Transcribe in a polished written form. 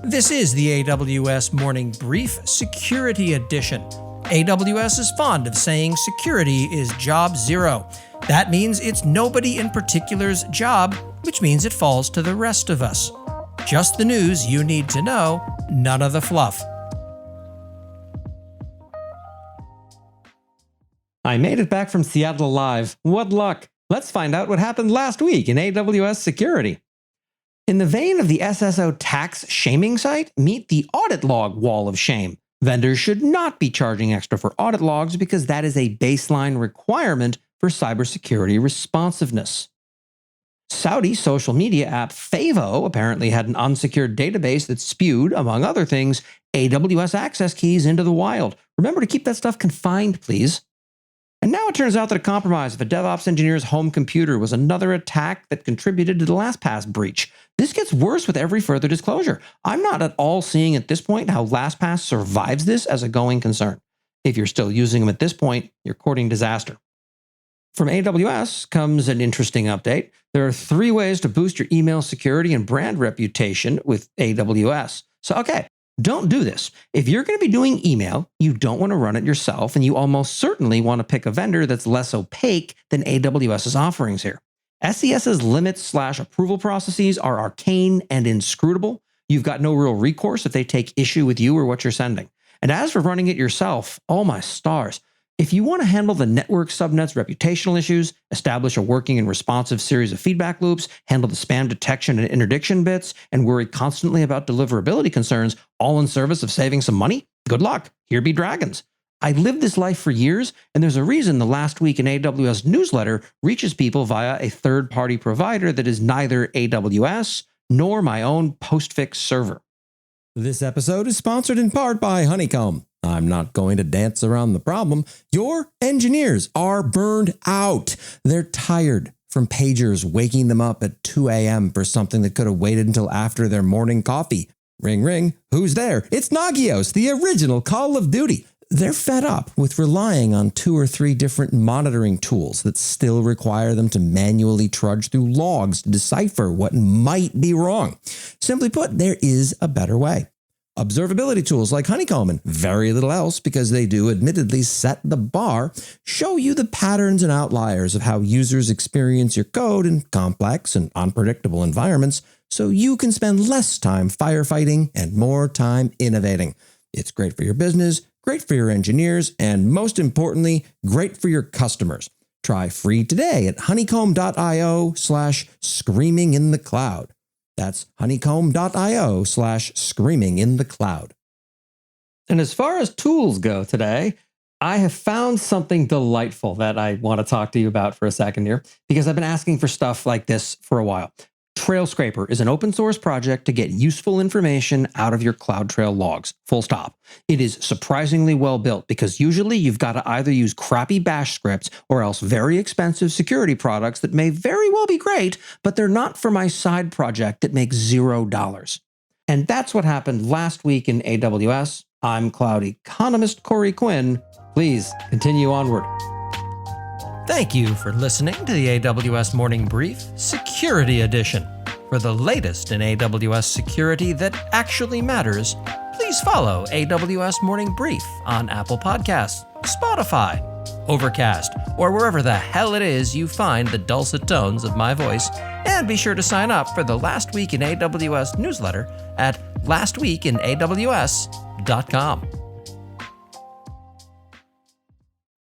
This is the AWS Morning Brief Security Edition. AWS is fond of saying security is job zero. That means it's nobody in particular's job, which means it falls to the rest of us. Just the news you need to know, none of the fluff. I made it back from Seattle alive. What luck! Let's find out what happened last week in AWS security. In the vein of the SSO tax shaming site, meet the audit log wall of shame. Vendors should not be charging extra for audit logs because that is a baseline requirement for cybersecurity responsiveness. Saudi social media app Favo apparently had an unsecured database that spewed, among other things, AWS access keys into the wild. Remember to keep that stuff confined, please. And now it turns out that a compromise of a DevOps engineer's home computer was another attack that contributed to the LastPass breach. This gets worse with every further disclosure. I'm not at all seeing at this point how LastPass survives this as a going concern. If you're still using them at this point, you're courting disaster. From AWS comes an interesting update. There are 3 ways to boost your email security and brand reputation with AWS. So, okay. Don't do this. If you're going to be doing email, you don't want to run it yourself, and you almost certainly want to pick a vendor that's less opaque than AWS's offerings here. SES's limits/approval processes are arcane and inscrutable. You've got no real recourse if they take issue with you or what you're sending. And as for running it yourself, oh my stars. If you want to handle the network subnet's reputational issues, establish a working and responsive series of feedback loops, handle the spam detection and interdiction bits, and worry constantly about deliverability concerns, all in service of saving some money, good luck. Here be dragons. I lived this life for years, and there's a reason the Last Week in AWS newsletter reaches people via a third-party provider that is neither AWS nor my own postfix server. This episode is sponsored in part by Honeycomb. I'm not going to dance around the problem. Your engineers are burned out. They're tired from pagers waking them up at 2 a.m. for something that could have waited until after their morning coffee. Ring, ring. Who's there? It's Nagios, the original Call of Duty. They're fed up with relying on 2 or 3 different monitoring tools that still require them to manually trudge through logs to decipher what might be wrong. Simply put, there is a better way. Observability tools like Honeycomb and very little else, because they do admittedly set the bar, show you the patterns and outliers of how users experience your code in complex and unpredictable environments, so you can spend less time firefighting and more time innovating. It's great for your business, great for your engineers, and most importantly, great for your customers. Try free today at honeycomb.io/screaminginthecloud. That's honeycomb.io/screaminginthecloud. And as far as tools go today, I have found something delightful that I want to talk to you about for a second here, because I've been asking for stuff like this for a while. Trailscraper is an open source project to get useful information out of your CloudTrail logs, full stop. It is surprisingly well built because usually you've got to either use crappy bash scripts or else very expensive security products that may very well be great, but they're not for my side project that makes $0. And that's what happened last week in AWS. I'm cloud economist Corey Quinn. Please continue onward. Thank you for listening to the AWS Morning Brief Security Edition. For the latest in AWS security that actually matters, please follow AWS Morning Brief on Apple Podcasts, Spotify, Overcast, or wherever the hell it is you find the dulcet tones of my voice. And be sure to sign up for the Last Week in AWS newsletter at lastweekinaws.com.